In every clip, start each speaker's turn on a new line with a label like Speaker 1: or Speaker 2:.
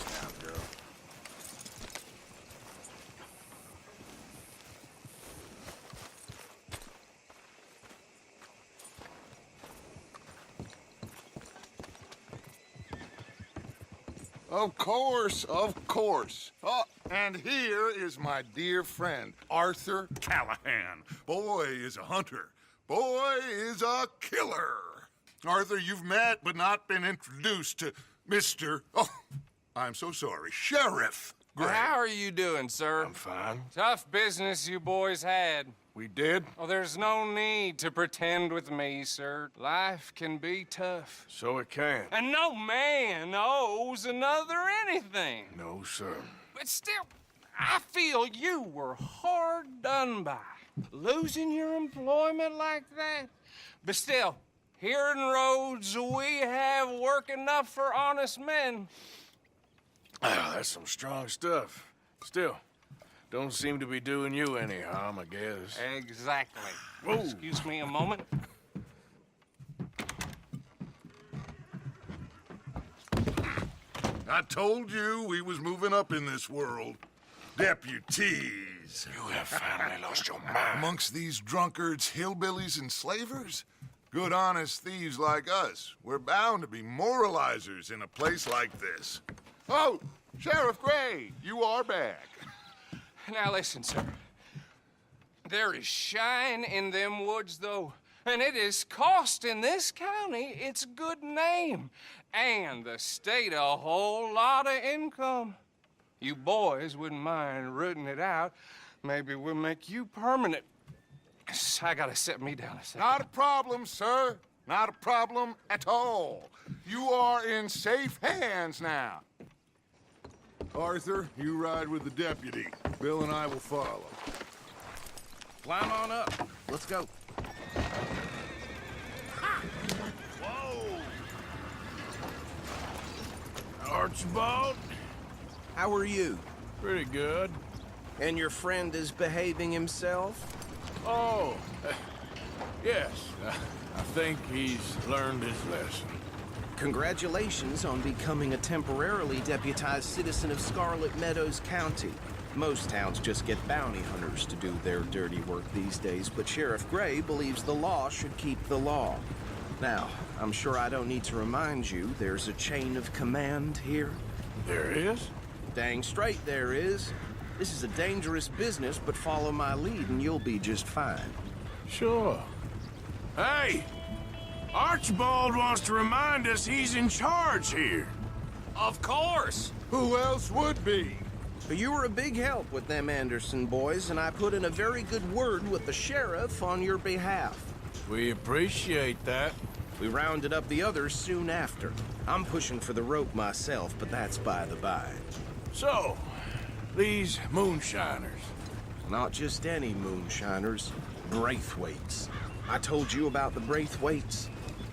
Speaker 1: down, girl.
Speaker 2: Of course, of course. Oh, and here is my dear friend, Arthur Callahan. Boy is a hunter. Boy is a killer. Arthur, you've met but not been introduced to Mr. Oh, I'm so sorry, Sheriff Gray.
Speaker 3: How are you doing, sir?
Speaker 1: I'm fine.
Speaker 3: Tough business you boys had.
Speaker 1: We did?
Speaker 3: Oh, there's no need to pretend with me, sir. Life can be tough.
Speaker 1: So it can.
Speaker 3: And no man owes another anything.
Speaker 1: No, sir.
Speaker 3: But still, I feel you were hard done by. Losing your employment like that. But still, here in Rhodes, we have work enough for honest men.
Speaker 1: Ah, that's some strong stuff. Still, don't seem to be doing you any harm, I guess.
Speaker 3: Exactly.
Speaker 1: Whoa.
Speaker 3: Excuse me a moment.
Speaker 2: I told you we was moving up in this world. Deputies.
Speaker 1: You have finally lost your mind.
Speaker 2: Amongst these drunkards, hillbillies, and slavers? Good, honest thieves like us. We're bound to be moralizers in a place like this. Oh, Sheriff Gray, you are back.
Speaker 3: Now listen, sir. There is shine in them woods, though, and it is costing this county its good name and the state a whole lot of income. You boys wouldn't mind rooting it out. Maybe we'll make you permanent. I gotta set me down a second.
Speaker 2: Not a problem, sir. Not a problem at all. You are in safe hands now. Arthur, you ride with the deputy. Bill and I will follow.
Speaker 4: Climb on up. Let's go.
Speaker 1: Whoa! Archibald?
Speaker 4: How are you?
Speaker 1: Pretty good.
Speaker 4: And your friend is behaving himself?
Speaker 1: Oh, yes. I think he's learned his lesson.
Speaker 4: Congratulations on becoming a temporarily deputized citizen of Scarlet Meadows County. Most towns just get bounty hunters to do their dirty work these days, but Sheriff Gray believes the law should keep the law. Now, I'm sure I don't need to remind you, there's a chain of command here.
Speaker 1: There is?
Speaker 4: Dang straight there is. This is a dangerous business, but follow my lead and you'll be just fine.
Speaker 1: Sure. Hey! Archibald wants to remind us he's in charge here.
Speaker 3: Of course.
Speaker 2: Who else would be?
Speaker 4: But you were a big help with them Anderson boys, and I put in a very good word with the sheriff on your behalf.
Speaker 1: We appreciate that.
Speaker 4: We rounded up the others soon after. I'm pushing for the rope myself, but that's by the by.
Speaker 1: So, these moonshiners.
Speaker 4: Not just any moonshiners, Braithwaites. I told you about the Braithwaites.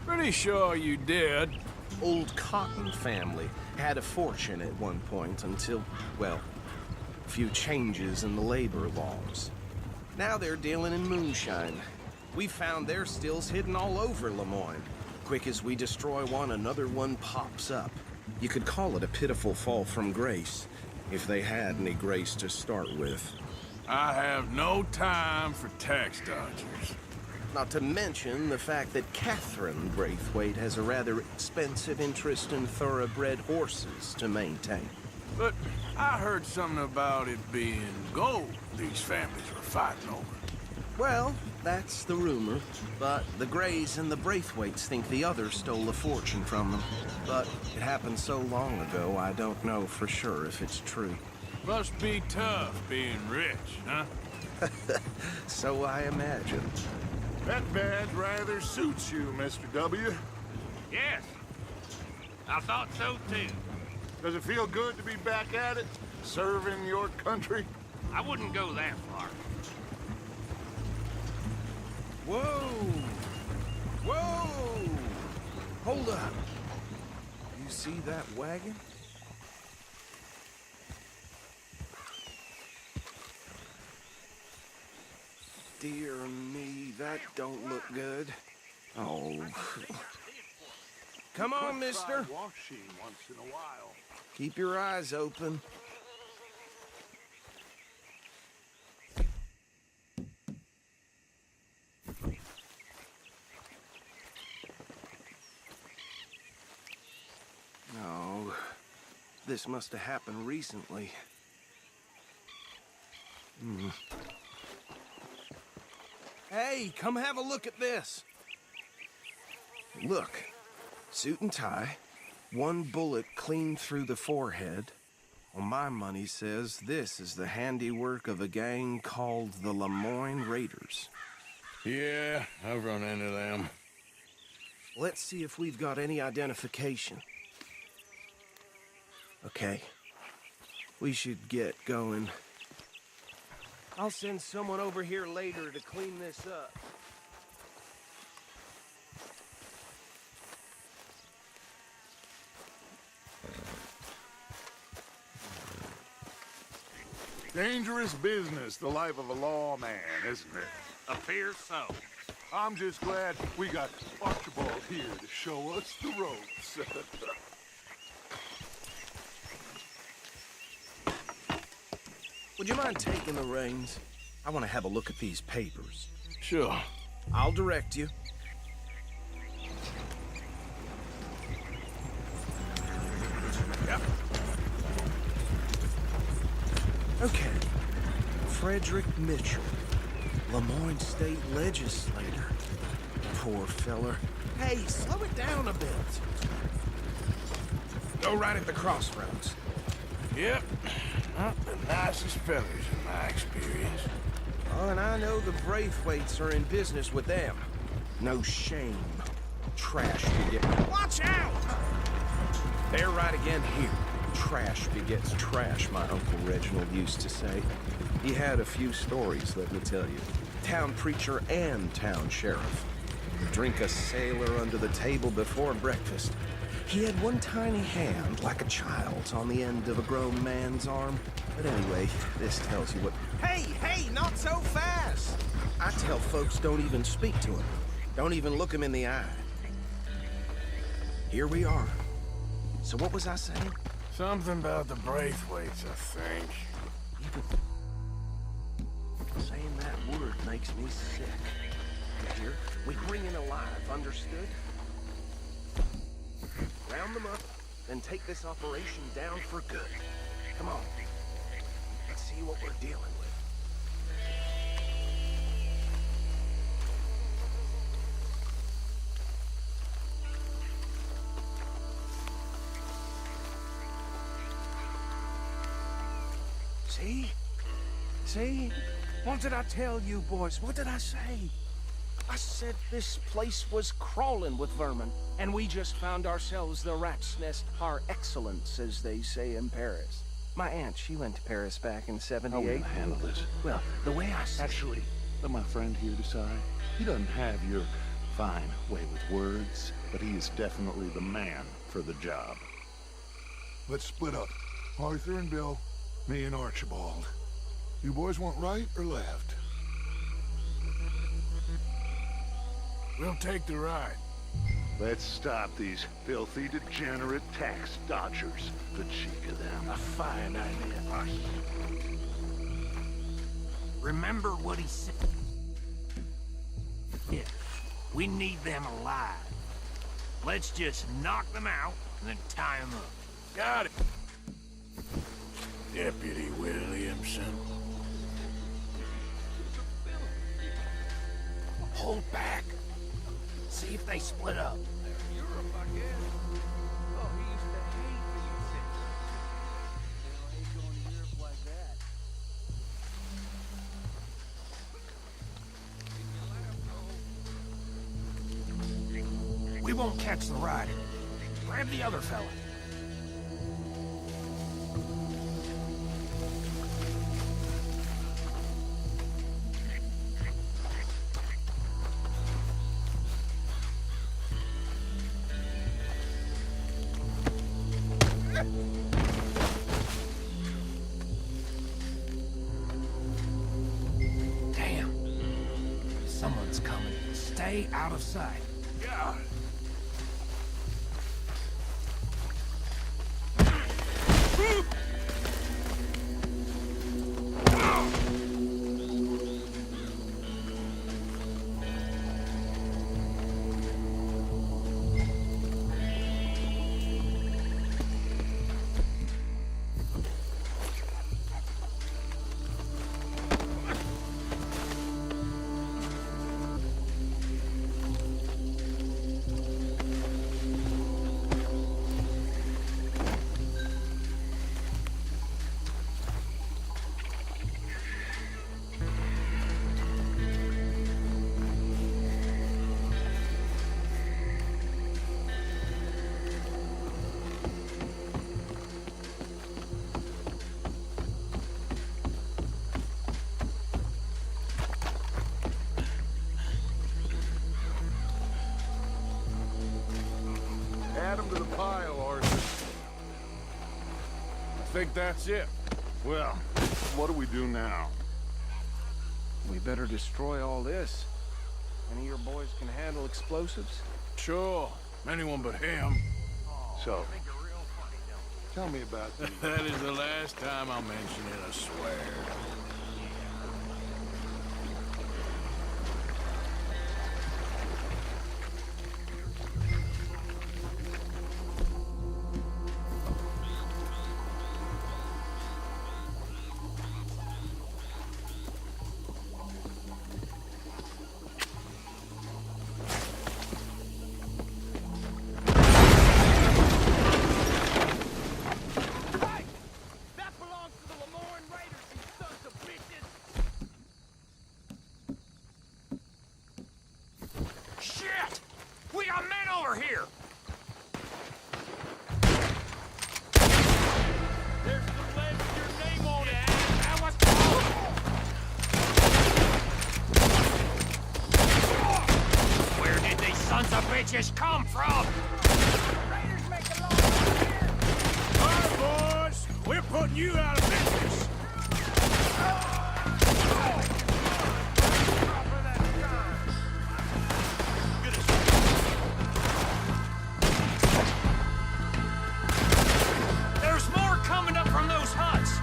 Speaker 1: Pretty sure you did.
Speaker 4: Old Cotton family had a fortune at one point until, well, a few changes in the labor laws. Now they're dealing in moonshine. We found their stills hidden all over Lemoyne. Quick as we destroy one, another one pops up. You could call it a pitiful fall from grace, if they had any grace to start with.
Speaker 1: I have no time for tax dodgers.
Speaker 4: Not to mention the fact that Catherine Braithwaite has a rather expensive interest in thoroughbred horses to maintain.
Speaker 1: But I heard something about it being gold these families were fighting over.
Speaker 4: Well, that's the rumor. But the Grays and the Braithwaites think the others stole a fortune from them. But it happened so long ago, I don't know for sure if it's true.
Speaker 1: Must be tough being rich, huh?
Speaker 4: So I imagine.
Speaker 2: That badge rather suits you, Mr. W.
Speaker 5: Yes. I thought so too.
Speaker 2: Does it feel good to be back at it, serving your country?
Speaker 5: I wouldn't go that far.
Speaker 4: Whoa! Whoa! Hold up. You see that wagon? Dear me, that don't look good. Oh. Come on, mister.
Speaker 2: Washing once in a while.
Speaker 4: Keep your eyes open. No, this must have happened recently. Hey, come have a look at this. Look, suit and tie, one bullet clean through the forehead. Well, my money says this is the handiwork of a gang called the Lemoyne Raiders.
Speaker 1: Yeah, I've run into them.
Speaker 4: Let's see if we've got any identification. Okay, we should get going. I'll send someone over here later to clean this up.
Speaker 2: Dangerous business, the life of a lawman, isn't it?
Speaker 5: Appears so.
Speaker 2: I'm just glad we got Archibald here to show us the ropes.
Speaker 4: Would you mind taking the reins? I want to have a look at these papers.
Speaker 1: Sure.
Speaker 4: I'll direct you. Yep. Okay. Frederick Mitchell, Lemoyne State Legislator. Poor feller. Hey, slow it down a bit. Go right at the crossroads.
Speaker 1: Yep. Not the nicest fellas in my experience.
Speaker 4: Oh, and I know the Braithwaites are in business with them. No shame. Trash begets... Watch out! They're right again here. Trash begets trash, my Uncle Reginald used to say. He had a few stories, let me tell you. Town preacher and town sheriff. Drink a sailor under the table before breakfast. He had one tiny hand, like a child's, on the end of a grown man's arm. But anyway, this tells you what... Hey, not so fast! I tell folks don't even speak to him. Don't even look him in the eye. Here we are. So what was I saying?
Speaker 1: Something about the Braithwaites, I think.
Speaker 4: Saying that word makes me sick. Here, we bring in alive, understood? Round them up, then take this operation down for good. Come on. Let's see what we're dealing with. See? See? What did I tell you, boys? What did I say? I said this place was crawling with vermin, and we just found ourselves the rat's nest par excellence, as they say in Paris. My aunt, she went to Paris back in '78.
Speaker 6: How are we gonna handle this?
Speaker 4: Well, the way I see
Speaker 6: Actually, let my friend here decide. He doesn't have your fine way with words, but he is definitely the man for the job.
Speaker 2: Let's split up. Arthur and Bill, me and Archibald. You boys want right or left?
Speaker 1: We'll take the ride.
Speaker 6: Let's stop these filthy, degenerate tax dodgers. The cheek of them.
Speaker 5: A fine idea. Remember what he said. Yeah, we need them alive. Let's just knock them out and then tie them up.
Speaker 1: Got it. Deputy Williamson.
Speaker 5: Hold back. See if they split up.
Speaker 4: Europe, I guess. Oh, he used to hate being sick. Hell, I ain't going to Europe like that.
Speaker 5: We won't catch the rider. Grab the other fella. Damn. Someone's coming. Stay out of sight.
Speaker 1: God. think that's it.
Speaker 6: Well, what do we do now?
Speaker 4: We better destroy all this. Any of your boys can handle explosives?
Speaker 1: Sure. Anyone but him.
Speaker 6: So, tell me about the...
Speaker 1: That is the last time I'll mention it, I swear.
Speaker 5: Shit! We got men over here! There's the lead with your name on it! That was... Where did these sons of bitches come from? Raiders make a long way here!
Speaker 1: All right, boys. We're putting you out of business.
Speaker 5: There's more coming up from those huts!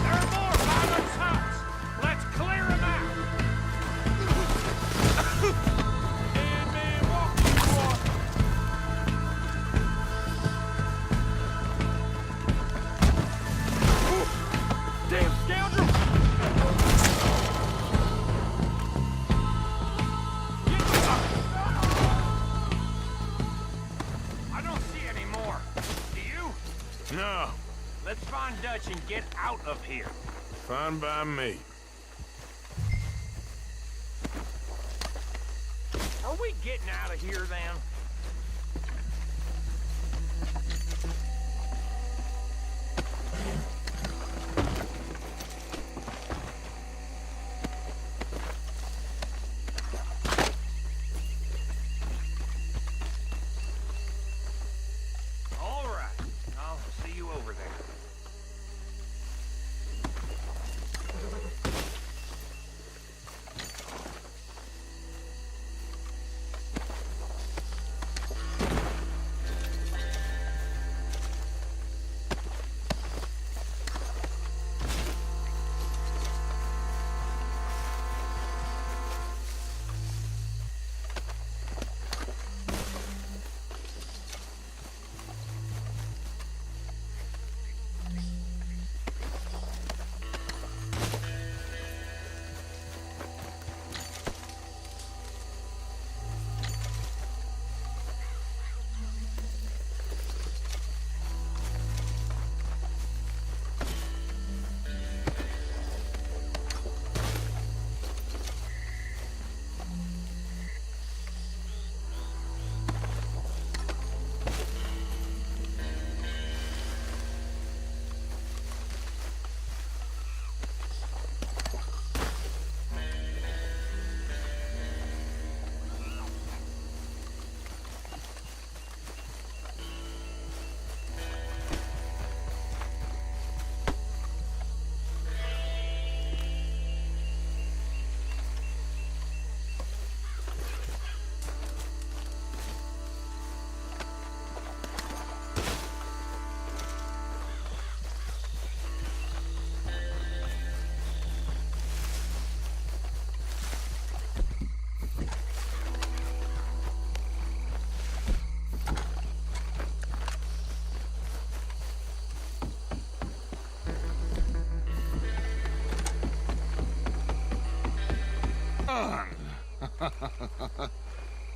Speaker 5: There are more by those huts! Let's clear them out! And man, walk you walk! Damn scoundrel! I don't see any more. Do you?
Speaker 1: No.
Speaker 5: Let's find Dutch and get out of here.
Speaker 1: Fine by me.
Speaker 5: Are we getting out of here then? All right. I'll see you over there.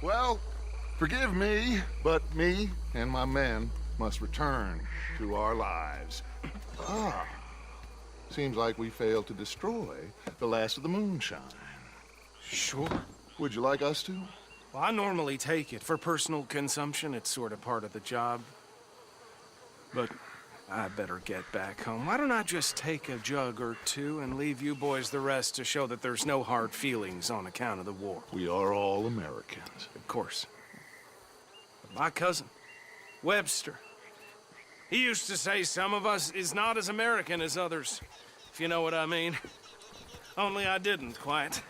Speaker 2: Well, forgive me, but me and my men must return to our lives. Seems like we failed to destroy the last of the moonshine.
Speaker 4: Sure.
Speaker 2: Would you like us to?
Speaker 4: Well, I normally take it. For personal consumption, it's sort of part of the job. But I better get back home. Why don't I just take a jug or two and leave you boys the rest to show that there's no hard feelings on account of the war?
Speaker 2: We are all Americans.
Speaker 4: Of course. But my cousin, Webster, he used to say some of us is not as American as others, if you know what I mean. Only I didn't quite.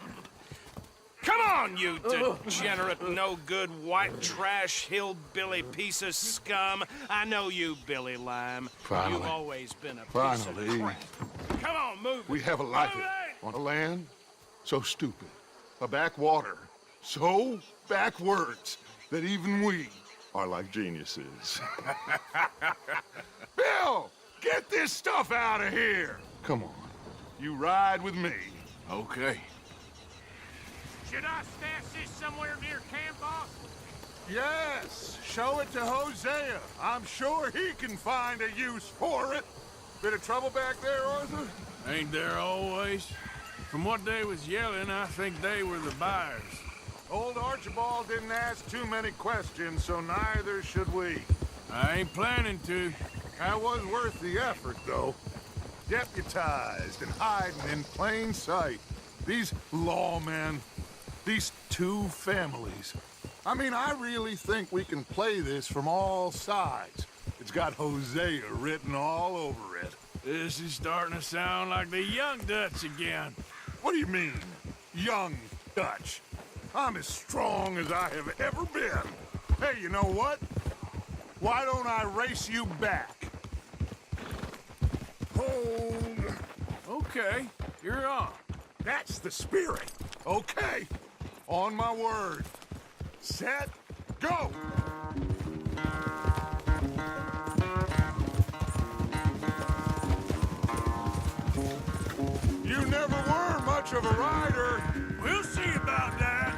Speaker 4: Come on, you degenerate, no-good, white trash, hillbilly piece of scum. I know you, Billy Lime.
Speaker 2: Finally.
Speaker 4: You've always been a piece
Speaker 2: Finally.
Speaker 4: of crap. Come on, move it.
Speaker 2: We have a life
Speaker 4: Move it!
Speaker 2: on a land so stupid, a backwater so backwards that even we are like geniuses. Bill, get this stuff out of here. Come on, you ride with me.
Speaker 1: Okay.
Speaker 5: Should I stash this somewhere near camp, boss?
Speaker 2: Yes, show it to Hosea. I'm sure he can find a use for it. Bit of trouble back there, Arthur?
Speaker 1: Ain't there always? From what they was yelling, I think they were the buyers.
Speaker 2: Old Archibald didn't ask too many questions, so neither should we.
Speaker 1: I ain't planning to.
Speaker 2: That was worth the effort, though. Deputized and hiding in plain sight. These lawmen, these two families. I mean, I really think we can play this from all sides. It's got Hosea written all over it.
Speaker 1: This is starting to sound like the Young Dutch again.
Speaker 2: What do you mean, young Dutch? I'm as strong as I have ever been. Hey, you know what? Why don't I race you back? Hold.
Speaker 1: Okay, you're on.
Speaker 2: That's the spirit. Okay. On my word. Set. Go! You never were much of a rider.
Speaker 1: We'll see about that.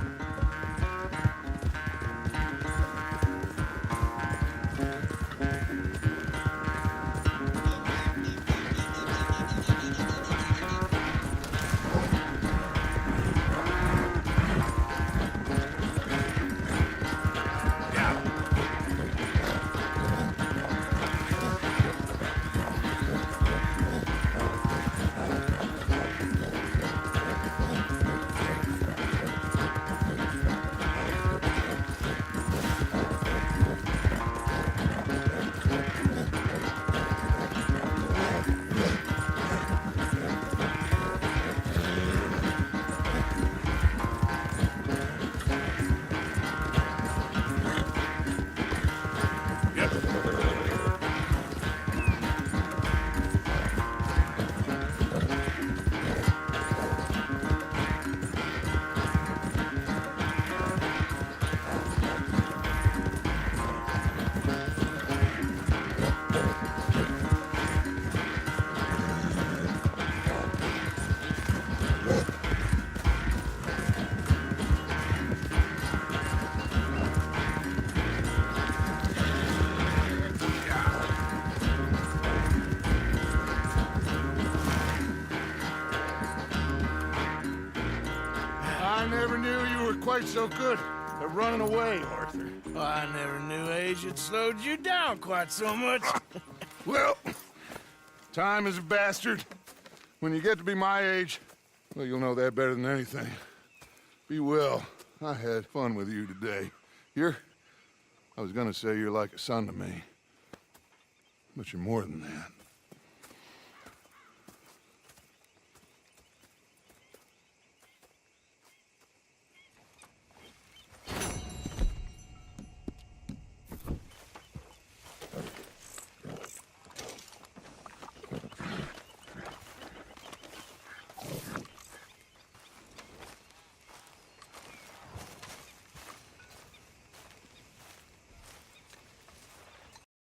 Speaker 2: I never knew you were quite so good at running away, Arthur.
Speaker 1: Well, I never knew age had slowed you down quite so much.
Speaker 2: Well, time is a bastard. When you get to be my age, well, you'll know that better than anything. Be well. I had fun with you today. I was gonna say you're like a son to me. But you're more than that.